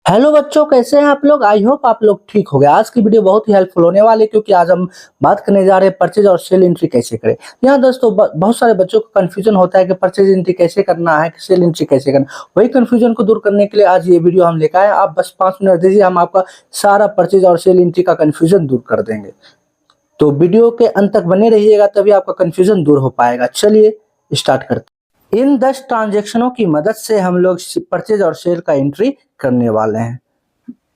Hello बच्चों, कैसे हैं आप लोग। आई होप आप लोग ठीक हो गए। आज की वीडियो बहुत ही हेल्पफुल होने वाली है क्योंकि आज हम बात करने जा रहे हैं परचेज और सेल एंट्री कैसे करें। यहाँ दोस्तों बहुत सारे बच्चों को कंफ्यूजन होता है कि परचेज एंट्री कैसे करना है, सेल एंट्री कैसे करना है। वही कंफ्यूजन को दूर करने के लिए आज ये वीडियो हम लेकर आए। आप बस 5 मिनट दीजिए, हम आपका सारा परचेज और सेल एंट्री का कंफ्यूजन दूर कर देंगे। तो वीडियो के अंत तक बने रहिएगा, तभी आपका कंफ्यूजन दूर हो पाएगा। चलिए स्टार्ट करते हैं। इन 10 ट्रांजेक्शनों की मदद से हम लोग परचेज और सेल का एंट्री करने वाले हैं।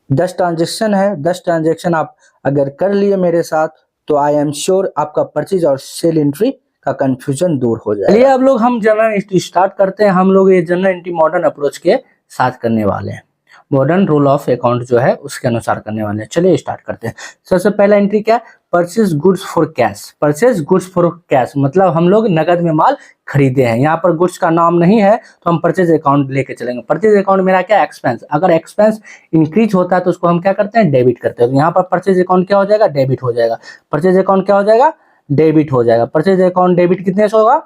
10 ट्रांजेक्शन है। 10 ट्रांजेक्शन आप अगर कर लिए मेरे साथ तो आई एम श्योर आपका परचेज और सेल एंट्री का कंफ्यूजन दूर हो जाएगा। चलिए अब लोग हम जनरल एंट्री स्टार्ट करते हैं। हम लोग ये जनरल एंट्री मॉडर्न अप्रोच के साथ करने वाले हैं। मॉडर्न रूल ऑफ अकाउंट जो है उसके अनुसार करने वाले हैं। चलिए स्टार्ट करते हैं। सबसे पहला एंट्री क्या है? Purchase goods for cash. Purchase goods for cash मतलब हम लोग नगद में माल खरीदे हैं। यहाँ पर गुड्स का नाम नहीं है तो हम परचेज अकाउंट लेके चलेंगे। परचेज अकाउंट मेरा क्या? एक्सपेंस। अगर एक्सपेंस इंक्रीज होता है तो उसको हम क्या करते हैं? डेबिट करते हैं। तो यहाँ पर परचेज अकाउंट क्या हो जाएगा? डेबिट हो जाएगा। परचेज अकाउंट क्या हो जाएगा? डेबिट हो जाएगा। परचेज अकाउंट डेबिट कितने से होगा?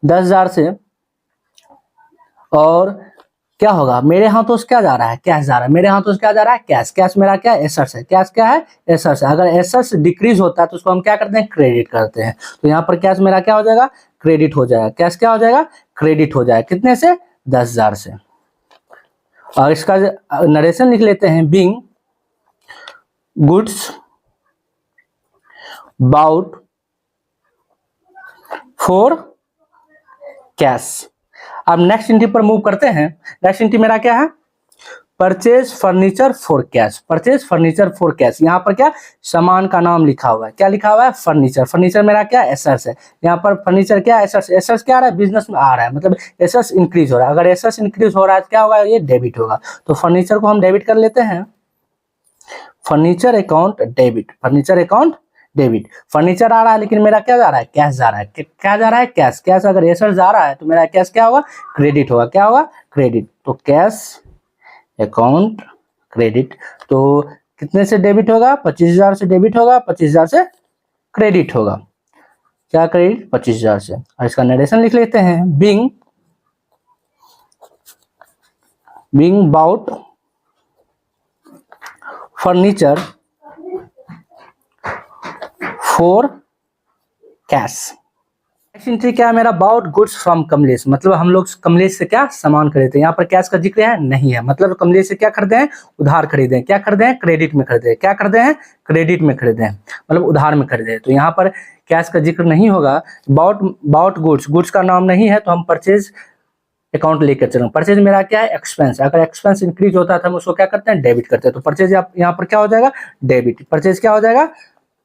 10,000 से। और क्या होगा? मेरे हाथों से क्या जा रहा है? कैश जा रहा है। मेरे हाथों से क्या जा रहा है? कैश। कैश मेरा क्या है? एसेट्स है। कैश क्या है? एसेट्स है। अगर एसेट्स डिक्रीज होता है तो उसको हम क्या करते हैं? क्रेडिट करते हैं। तो यहाँ पर कैश मेरा क्या हो जाएगा? क्रेडिट हो जाएगा। कैश क्या हो जाएगा? क्रेडिट हो जाएगा। कितने से? 10,000 से। और इसका नरेशन लिख लेते हैं। Being goods bought for cash. अब नेक्स्ट एंट्री पर मूव करते हैं। नेक्स्ट एंट्री मेरा क्या है? Purchase furniture for cash. Purchase furniture for cash. यहाँ पर क्या? सामान का नाम लिखा हुआ है। क्या लिखा हुआ है? फर्नीचर। फर्नीचर मेरा क्या? एसेट्स है। यहाँ पर फर्नीचर क्या? एसेट्स। एसेट्स क्या आ रहा है? बिजनेस में आ रहा है, मतलब एसेट्स इंक्रीज हो रहा है। अगर एसेट्स इंक्रीज हो रहा है तो क्या होगा? ये डेबिट होगा। तो फर्नीचर को हम डेबिट कर लेते हैं। Furniture account debit. Furniture account debit. Furniture आ रहा है लेकिन मेरा क्या जा रहा है? कैश जा रहा है। क्या जा रहा है? कैश। कैश अगर एसेट जा रहा है तो मेरा कैश क्या होगा? क्रेडिट होगा। क्या होगा? क्रेडिट। तो कैश अकाउंट क्रेडिट। तो कितने से डेबिट होगा? 25,000 से डेबिट होगा। 25,000 से क्रेडिट होगा। क्या क्रेडिट? 25,000 से। और इसका नरेशन लिख लेते हैं। Being bought furniture for cash. Next entry क्या है मेरा? Bought goods from Kamlesh. मतलब हम लोग कमलेश से क्या सामान खरीदते हैं। यहाँ पर कैश का जिक्र है? नहीं है। मतलब कमलेश से क्या खरीदे हैं? उधार खरीदे हैं। क्या खरीदे हैं? क्रेडिट में खरीदे हैं। क्या खरीदे हैं? क्रेडिट में खरीदे हैं, मतलब उधार में खरीदे हैं। तो यहाँ पर कैश का जिक्र नहीं होगा। Bought goods. गुड्स का नाम नहीं है तो हम परचेज अकाउंट लेकर चलेंगे। परचेज मेरा क्या है? एक्सपेंस। अगर एक्सपेंस इंक्रीज होता है तो हम उसको क्या करते हैं? डेबिट करते हैं। तो परचेज यहाँ पर क्या हो जाएगा? डेबिट। परचेज क्या हो जाएगा?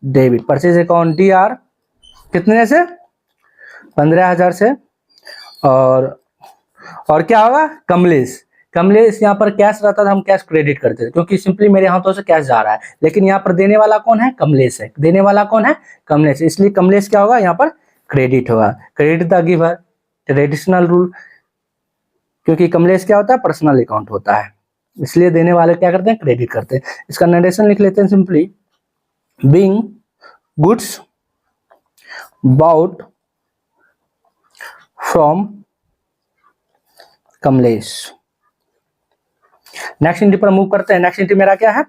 डेबिट। परचेज अकाउंट DR कितने से? 15,000 से। और क्या होगा? कमलेश। कमलेश यहाँ पर कैश रहता था, हम कैश क्रेडिट करते थे क्योंकि सिंपली मेरे हाथों से कैश जा रहा है। लेकिन यहाँ पर देने वाला कौन है? कमलेश है। देने वाला कौन है? कमलेश। इसलिए कमलेश क्या होगा? यहाँ पर क्रेडिट होगा। Credit the giver. Traditional rule. क्योंकि कमलेश क्या होता है? पर्सनल अकाउंट होता है, इसलिए देने वाले क्या करते हैं? क्रेडिट करते हैं। इसका नरेशन लिख लेते हैं simply. Being goods bought from Kamlesh. Next entry पर मूव करते हैं। नेक्स्ट एंट्री मेरा क्या है?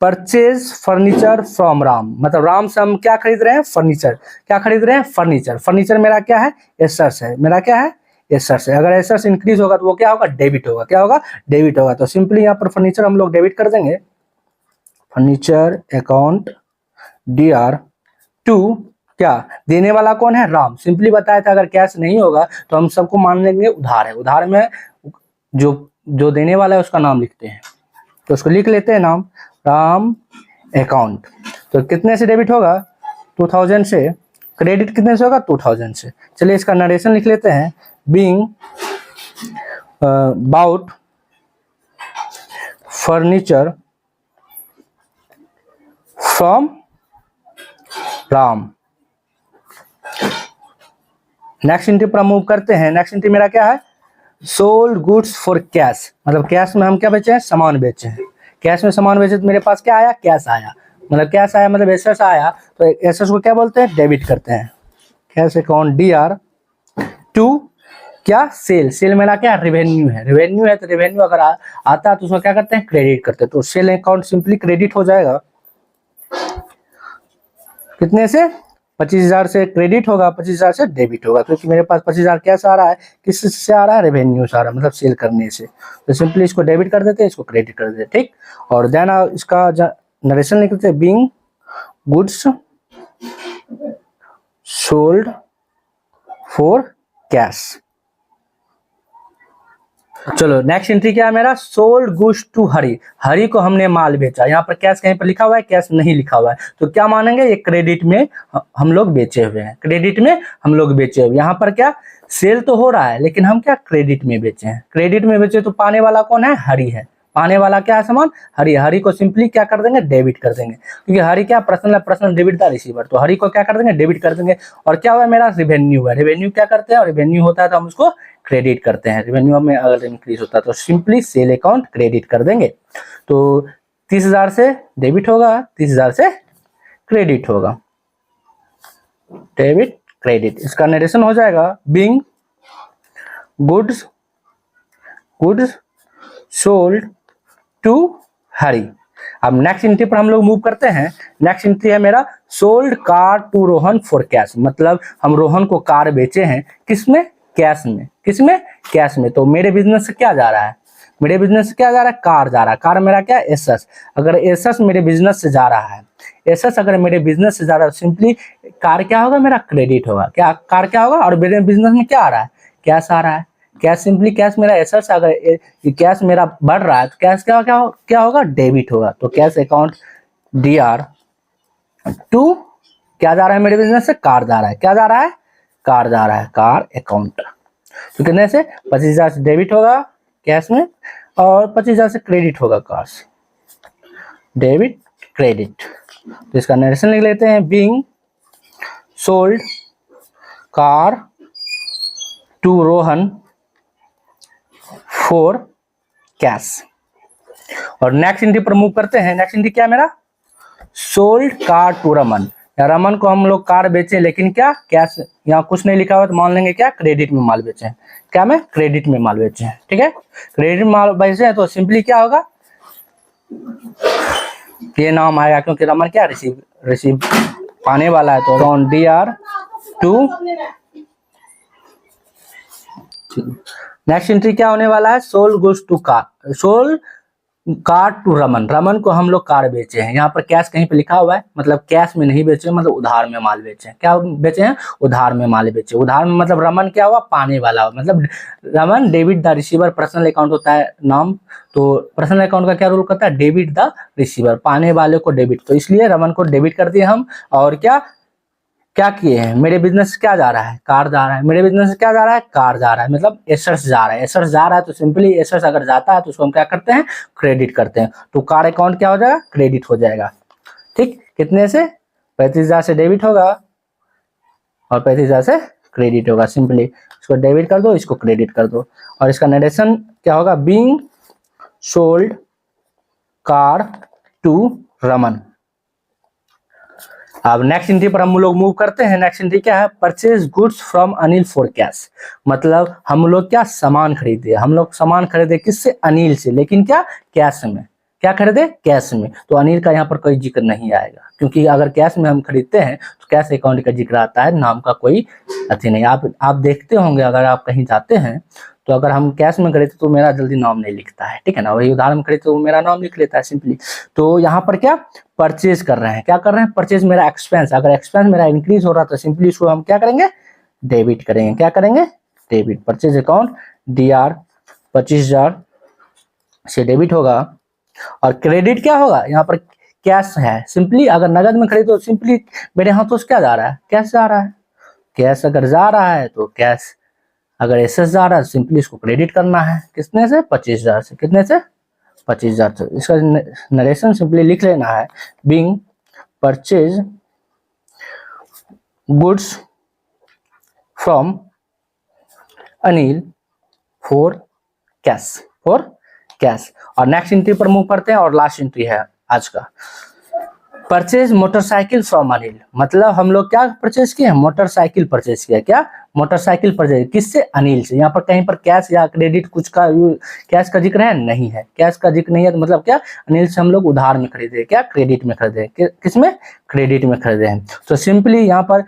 Purchase furniture from Ram. मतलब राम से हम क्या खरीद रहे हैं? फर्नीचर। क्या खरीद रहे हैं? फर्नीचर। फर्नीचर मेरा क्या है? एसेट्स है। मेरा क्या है? एसेट्स है। अगर एसेट्स इंक्रीज होगा तो वो क्या होगा? डेबिट होगा। क्या होगा? डेबिट होगा। तो सिंपली यहाँ पर फर्नीचर हम लोग डेबिट कर देंगे। फर्नीचर अकाउंट DR टू क्या? देने वाला कौन है? राम। सिंपली बताया था अगर कैश नहीं होगा तो हम सबको मान लेंगे उधार है। उधार में जो देने वाला है उसका नाम लिखते हैं। तो उसको लिख लेते हैं नाम, राम अकाउंट। तो कितने से डेबिट होगा? 2000 से। क्रेडिट कितने से होगा? 2000 से। चलिए इसका नरेशन लिख लेते हैं। Being bought furniture from Ram. Next entry पर मूव करते हैं। नेक्स्ट एंट्री मेरा क्या है? Sold goods for cash. मतलब कैश में हम क्या बेचे हैं? सामान बेचे हैं। कैश में सामान बेचे तो मेरे पास क्या आया? कैश आया। मतलब कैश आया मतलब एसेट्स आया। तो एसेट्स को क्या बोलते हैं? डेबिट करते हैं। कैश अकाउंट DR टू क्या सेल, सेल मेरा क्या रेवेन्यू है, रेवेन्यू है तो रेवेन्यू अगर आता है तो उसको क्या करते हैं क्रेडिट करते हैं, तो सेल अकाउंट सिंपली क्रेडिट हो जाएगा। कितने से 25,000 से क्रेडिट होगा, 25,000 से डेबिट होगा, क्योंकि मेरे पास 25,000 कैसे आ रहा है, किस से आ रहा है, रेवेन्यू से आ रहा है, मतलब सेल करने से, तो सिंपली इसको डेबिट कर देते हैं, इसको क्रेडिट कर देते हैं, ठीक। और देन इसका नरेशन लिख देते हैं, being goods sold for cash. चलो नेक्स्ट एंट्री क्या है मेरा, सोल्ड गुड्स टू हरी, हरी को हमने माल बेचा, यहाँ पर कैश कहीं पर लिखा हुआ है, कैश नहीं लिखा हुआ है, तो क्या मानेंगे ये क्रेडिट में हम लोग बेचे हुए हैं, क्रेडिट में हम लोग बेचे हुए। यहाँ पर क्या सेल तो हो रहा है लेकिन हम क्या क्रेडिट में बेचे हैं, क्रेडिट में बेचे तो पाने वाला कौन है, हरी है, पाने वाला क्या है सामान, हरी, हरी को सिंपली क्या कर देंगे डेबिट कर देंगे, क्योंकि हरी क्या पर्सनल डेबिट द रिसीवर, तो हरी को क्या कर देंगे डेबिट कर देंगे। और क्या हुआ मेरा रेवेन्यू है, रेवेन्यू क्या करते हैं, और रेवेन्यू होता है तो हम उसको क्रेडिट करते हैं, रेवेन्यू में अगर इंक्रीज होता है तो सिंपली सेल अकाउंट क्रेडिट कर देंगे। तो 30,000 से डेबिट होगा, 30,000 से क्रेडिट होगा, डेबिट क्रेडिट। इसका नरेशन हो जाएगा, बीइंग गुड्स सोल्ड टू हरी। अब नेक्स्ट एंट्री पर हम लोग मूव करते हैं, नेक्स्ट एंट्री है मेरा sold car to Rohan for cash, मतलब हम रोहन को कार बेचे हैं, किसमें, कैश में, किसमें, कैश में। तो मेरे बिजनेस से क्या जा रहा है, मेरे बिजनेस से क्या जा रहा है, कार जा रहा है, कार मेरा क्या एसएस, अगर एसएस मेरे बिजनेस से जा रहा है, एसएस अगर मेरे बिजनेस से जा रहा है, सिंपली कार क्या होगा मेरा क्रेडिट होगा, क्या कार क्या होगा, और मेरे बिजनेस में क्या आ रहा है, कैश आ रहा है, कैश, सिंपली कैश मेरा एसेट्स, अगर कैश मेरा बढ़ रहा है तो कैश क्या होगा डेबिट होगा, तो कैश अकाउंट डीआर टू क्या जा रहा है मेरे बिजनेस से, कार जा रहा है, क्या जा रहा है, कार जा रहा है, कार अकाउंट। तो कितने से 25,000 से डेबिट होगा कैश में, और 25,000 से क्रेडिट होगा कार से, डेबिट क्रेडिट। तो इसका नरेशन लिख लेते हैं, being sold car to Rohan for cash. और नेक्स्ट एंट्री पर मूव करते हैं, नेक्स्ट एंट्री क्या है मेरा, sold car to Raman, Raman को हम लोग कार बेचे लेकिन क्या कैश, यहाँ कुछ नहीं लिखा हुआ तो मान लेंगे क्या क्रेडिट में माल बेचे हैं, क्या मैं क्रेडिट में माल बेचे हैं, ठीक है, क्रेडिट माल बेचे हैं, तो सिंपली क्या होगा ये नाम आएगा, क्योंकि रमन क्या रिसीव पाने वाला है, तो on DR to. Next entry क्या होने वाला है, sold goods to car, sold car to Raman, Raman को हम लोग कार बेचे हैं, यहाँ पर कैश कहीं पे लिखा हुआ है, मतलब कैश में नहीं बेचे, मतलब उधार में माल बेचे हैं, क्या बेचे हैं, उधार में माल बेचे, उधार में मतलब रमन क्या हुआ, पाने वाला हुआ, मतलब Raman debit the receiver, personal account होता है नाम, तो पर्सनल अकाउंट का क्या रूल करता है, डेबिट द रिसीवर, पाने वाले को डेबिट, तो इसलिए रमन को डेबिट कर दिए हम, और क्या किए हैं, मेरे बिजनेस से क्या जा रहा है, कार जा रहा है, मेरे बिजनेस से क्या जा रहा है, कार जा रहा है, मतलब एसेट्स जा रहा है, एसेट्स जा रहा है, तो सिंपली एसेट्स अगर जाता है तो उसको हम क्या करते हैं क्रेडिट करते हैं, तो कार अकाउंट क्या हो जाएगा, क्रेडिट हो जाएगा, ठीक। कितने से 35,000 से डेबिट होगा और 35,000 से क्रेडिट होगा, सिंपली इसको डेबिट कर दो, इसको क्रेडिट कर दो। और इसका नरेशन क्या होगा, being sold car to Raman. अब नेक्स्ट एंट्री पर हम लोग मूव करते हैं, नेक्स्ट एंट्री क्या है, purchase goods from Anil for cash, मतलब हम लोग क्या सामान खरीदे, हम लोग सामान खरीदे किससे, अनिल से, लेकिन क्या कैश में, क्या खरीदे कैश में, तो अनिल का यहाँ पर कोई जिक्र नहीं आएगा, क्योंकि अगर कैश में हम खरीदते हैं तो कैश अकाउंट का जिक्र आता है, नाम का कोई अथी नहीं। आप देखते होंगे अगर आप कहीं जाते हैं तो अगर हम कैश में खरीदते तो मेरा जल्दी नाम नहीं लिखता है, ठीक है ना, वही उधार में खरीदते तो मेरा नाम लिख लेता है सिंपली। तो यहाँ पर क्या परचेज कर रहे हैं, क्या कर रहे हैं, परचेज मेरा एक्सपेंस, अगर एक्सपेंस मेरा इंक्रीज हो रहा तो सिंपली इसको हम क्या करेंगे डेबिट करेंगे, क्या करेंगे डेबिट, परचेज अकाउंट डीआर 25,000 से डेबिट होगा। और क्रेडिट क्या होगा, यहाँ पर कैश है, सिंपली अगर नगद में खरीदो सिंपली मेरे हाथों से क्या जा रहा है, कैश जा रहा है, कैश अगर जा रहा है तो कैश, अगर एसेस जा रहा है सिंपली इसको क्रेडिट करना है, कितने से 25,000 से, कितने से 25,000 से। इसका नरेशन सिंपली लिख लेना है, being purchase goods from Anil for cash, और नेक्स्ट एंट्री पर मूव करते हैं, और लास्ट एंट्री है आज का, परचेज मोटरसाइकिल फ्रॉम अनिल, मतलब हम लोग क्या परचेज किए हैं, मोटरसाइकिल परचेज किया, क्या मोटरसाइकिल पर जाइए, किससे? अनिल से। यहाँ पर कहीं पर कैश या क्रेडिट कुछ का कैश का जिक्र है? नहीं है, कैश का जिक्र नहीं है, तो मतलब क्या, अनिल से हम लोग उधार में खरीदे, क्या क्रेडिट में खरीदे, किसमें? क्रेडिट में खरीदे हैं। तो सिंपली यहाँ पर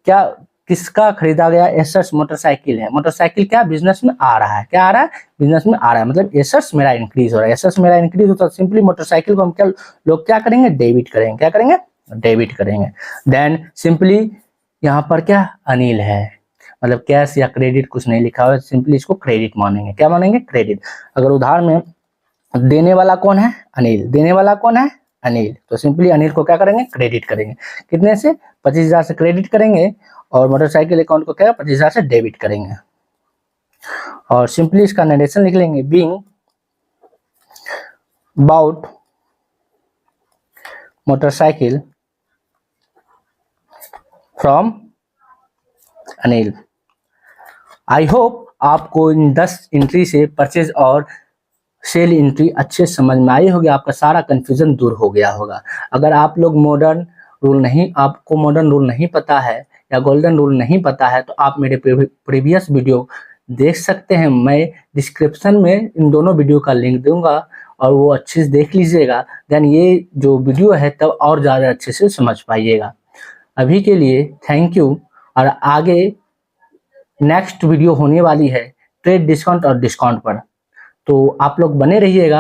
क्या किसका खरीदा गया? एसर्स मोटरसाइकिल है। मोटरसाइकिल क्या बिजनेस में आ रहा है, क्या आ रहा है? बिजनेस में आ रहा है, मतलब एसर्स मेरा इंक्रीज हो रहा है। एसर्स मेरा इंक्रीज होता है, सिंपली मोटरसाइकिल को हम क्या लोग क्या करेंगे? डेबिट करेंगे, क्या करेंगे? डेबिट करेंगे। देन सिंपली यहाँ पर क्या? अनिल है, मतलब कैश या क्रेडिट कुछ नहीं लिखा हुआ है, सिंपली इसको क्रेडिट मानेंगे, क्या मानेंगे? क्रेडिट। अगर उधार में देने वाला कौन है? अनिल। देने वाला कौन है? अनिल। तो सिंपली अनिल को क्या करेंगे? क्रेडिट करेंगे। कितने से? 25,000 से क्रेडिट करेंगे, और मोटरसाइकिल अकाउंट को क्या? 25,000 से डेबिट करेंगे। और सिंपली इसका नरेशन लिख लेंगे, being bought motorcycle from Anil. I hope आपको इन 10 एंट्री से परचेज और सेल एंट्री अच्छे समझ में आई होगी, आपका सारा कंफ्यूजन दूर हो गया होगा। अगर आप लोग आपको मॉडर्न रूल नहीं पता है या गोल्डन रूल नहीं पता है, तो आप मेरे प्रीवियस वीडियो देख सकते हैं। मैं डिस्क्रिप्शन में इन दोनों वीडियो का लिंक दूंगा, और वो अच्छे से देख लीजिएगा। देन ये जो वीडियो है तब और ज़्यादा अच्छे से समझ पाइएगा। अभी के लिए थैंक यू, और आगे नेक्स्ट वीडियो होने वाली है ट्रेड डिस्काउंट और डिस्काउंट पर, तो आप लोग बने रहिएगा।